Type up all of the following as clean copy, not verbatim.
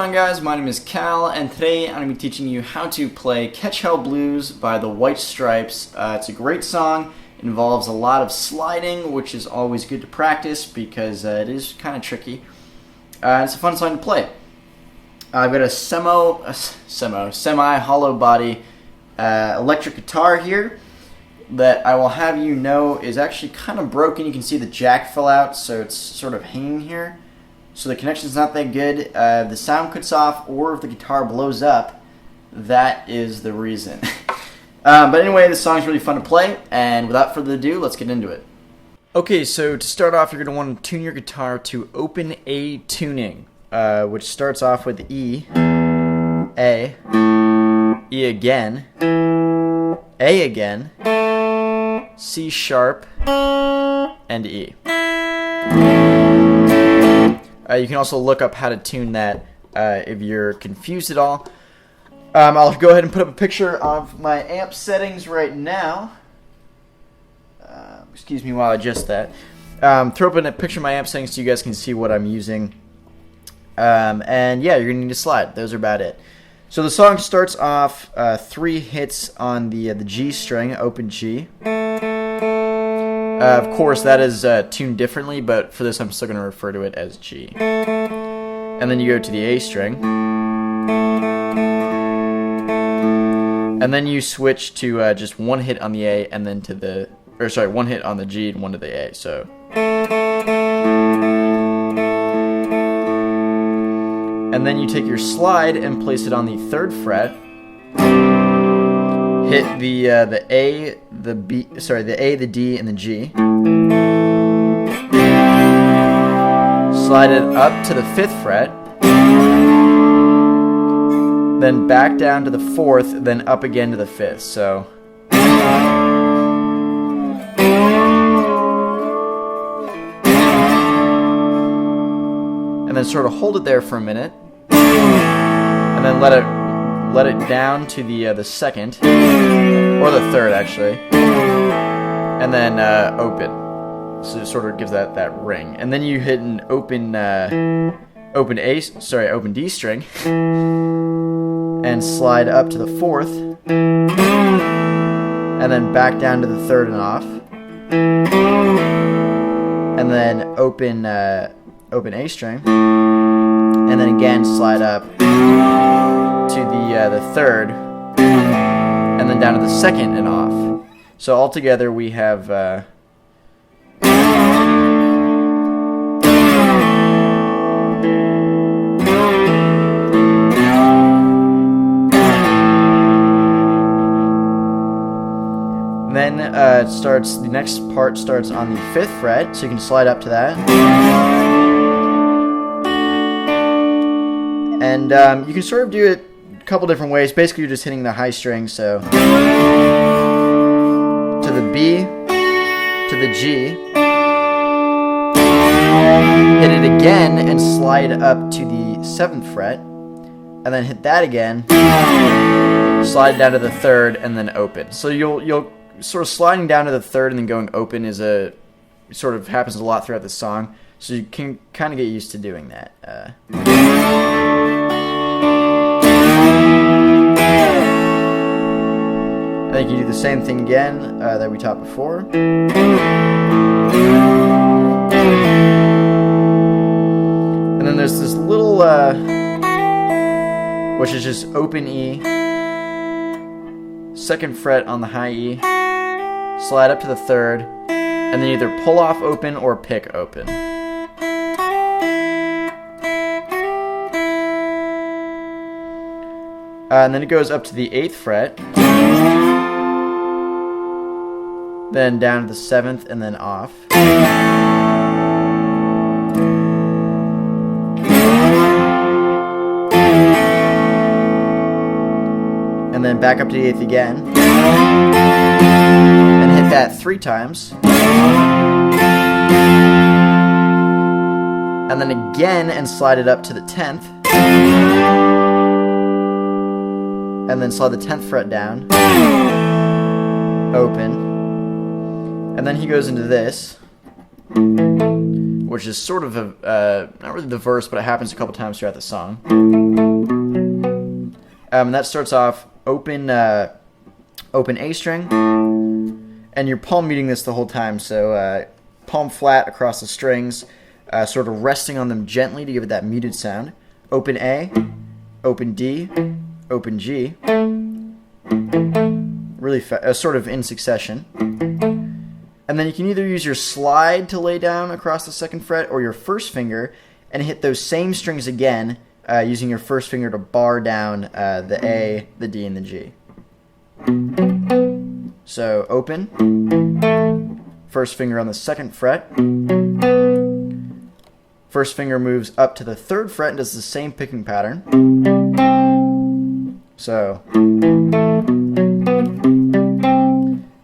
on, guys? My name is Cal, and today I'm going to be teaching you how to play Catch Hell Blues by the White Stripes. It's a great song. It involves a lot of sliding, which is always good to practice because it is kind of tricky. It's a fun song to play. I've got a semi-hollow body electric guitar here that I will have you know is actually kind of broken. You can see the jack fell out, so it's sort of hanging here. So the connection's not that good. If the sound cuts off or if the guitar blows up, that is the reason. But anyway, this song's really fun to play, and without further ado, let's get into it. Okay, so to start off, you're going to want to tune your guitar to open A tuning, which starts off with E, A, E again, A again, C sharp, and E. You can also look up how to tune that if you're confused at all. I'll go ahead and put up a picture of my amp settings right now. Excuse me while I adjust that. Throw up a picture of my amp settings so you guys can see what I'm using. And yeah, you're going to need a slide. Those are about it. So the song starts off 3 hits on the G string, open G. Of course, that is tuned differently, but for this I'm still going to refer to it as G. And then you go to the A string. And then you switch to just 1 hit on the A and then to the... Or sorry, 1 hit on the G and 1 to the A, so... And then you take your slide and place it on the 3rd fret. Hit the A, the B, sorry, the A, the D, and the G. Slide it up to the 5th fret. Then back down to the 4th, then up again to the 5th. So. And then sort of hold it there for a minute. And then let it down to the 2nd, or the 3rd actually, and then open. So it sort of gives that ring, and then you hit an open D string, and slide up to the 4th, and then back down to the 3rd and off, and then open A string, and then again slide up to the 3rd, and then down to the 2nd and off. So altogether we have then the next part starts on the 5th fret, so you can slide up to that. And you can sort of do it a couple different ways. Basically, you're just hitting the high string, so to the B, to the G, hit it again and slide up to the 7th fret, and then hit that again, slide down to the 3rd, and then open. So you'll sort of sliding down to the 3rd and then going open sort of happens a lot throughout the song. So you can kind of get used to doing that. I think you do the same thing again that we taught before. And then there's this little, which is just open E, 2nd fret on the high E, slide up to the 3rd, and then either pull off open or pick open. And then it goes up to the 8th fret, then down to the 7th, and then off. And then back up to the 8th again, and hit that 3 times. And then again, and slide it up to the 10th. And then slide the 10th fret down, open, and then he goes into this, which is sort of not really the verse, but it happens a couple times throughout the song. That starts off open A string, and you're palm muting this the whole time, so palm flat across the strings, sort of resting on them gently to give it that muted sound. Open A, open D, open G, really sort of in succession. And then you can either use your slide to lay down across the second fret or your first finger and hit those same strings again using your first finger to bar down the A, the D, and the G. So open, first finger on the second fret, first finger moves up to the third fret and does the same picking pattern. So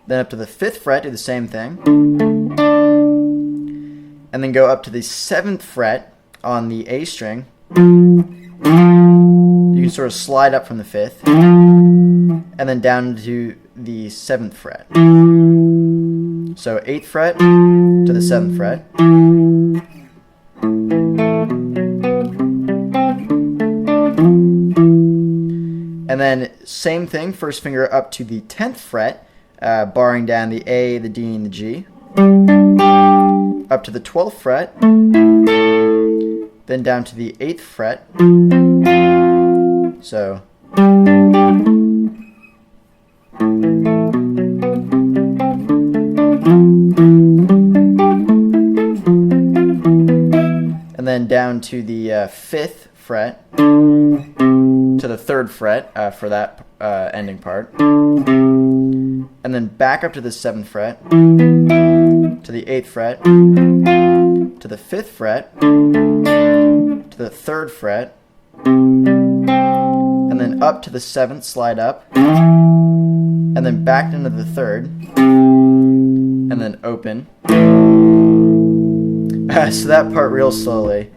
then up to the fifth fret, do the same thing. And then go up to the seventh fret on the A string. You can sort of slide up from the fifth. And then down to the seventh fret. So 8th fret to the 7th fret. And then same thing, first finger up to the 10th fret. Barring down the A, the D, and the G. Up to the 12th fret. Then down to the 8th fret. So. And then down to the 5th fret. To the 3rd fret for that ending part. And then back up to the 7th fret, to the 8th fret, to the 5th fret, to the 3rd fret, and then up to the 7th, slide up, and then back into the 3rd, and then open. So that part real slowly.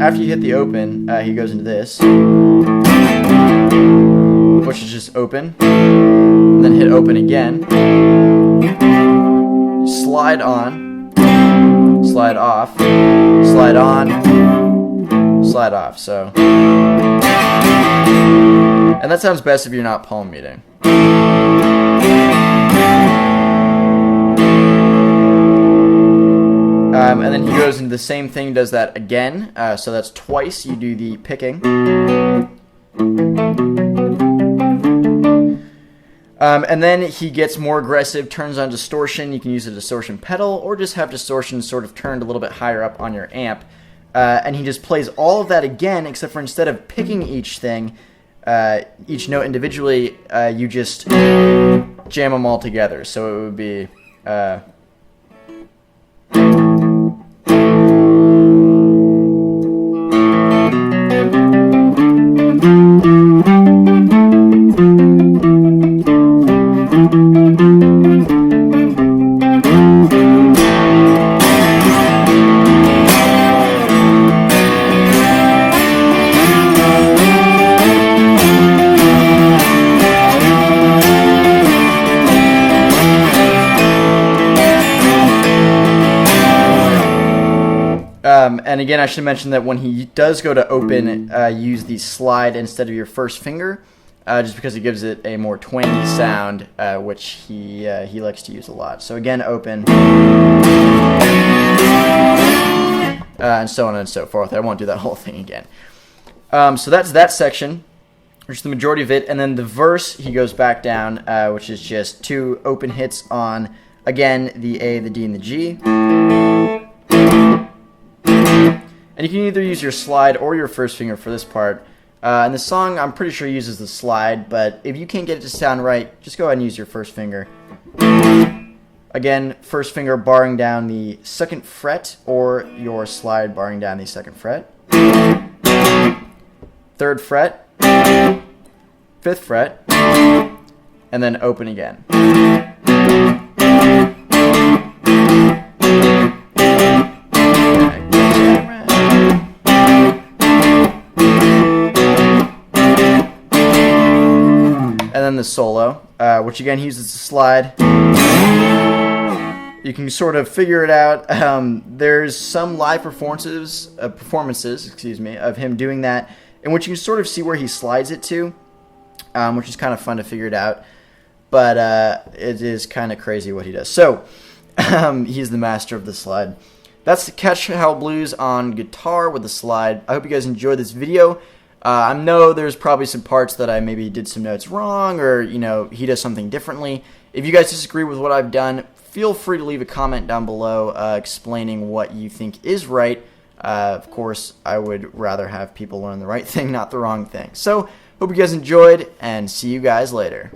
After you hit the open, he goes into this, which is just open, and then hit open again, slide on, slide off, slide on, slide off, so. And that sounds best if you're not palm muting. And then he goes into the same thing, does that again. So that's twice. You do the picking. And then he gets more aggressive, turns on distortion. You can use a distortion pedal or just have distortion sort of turned a little bit higher up on your amp. And he just plays all of that again, except for instead of picking each thing, each note individually, you just jam them all together. So it would be... And again, I should mention that when he does go to open, use the slide instead of your first finger, just because it gives it a more twangy sound, which he likes to use a lot. So again, open, and so on and so forth. I won't do that whole thing again. So that's that section, which is the majority of it. And then the verse, he goes back down, which is just 2 open hits on, again, the A, the D, and the G. And you can either use your slide or your first finger for this part. And the song, I'm pretty sure, uses the slide, but if you can't get it to sound right, just go ahead and use your first finger. Again, first finger barring down the 2nd fret, or your slide barring down the 2nd fret. 3rd fret, 5th fret, and then open again. And then the solo, which again he uses the slide. You can sort of figure it out. There's some live performances, of him doing that, in which you can sort of see where he slides it to, which is kind of fun to figure it out. But it is kind of crazy what he does. So he's the master of the slide. That's the Catch Hell Blues on guitar with the slide. I hope you guys enjoyed this video. I know there's probably some parts that I maybe did some notes wrong, or he does something differently. If you guys disagree with what I've done, feel free to leave a comment down below explaining what you think is right. Of course, I would rather have people learn the right thing, not the wrong thing. So, hope you guys enjoyed, and see you guys later.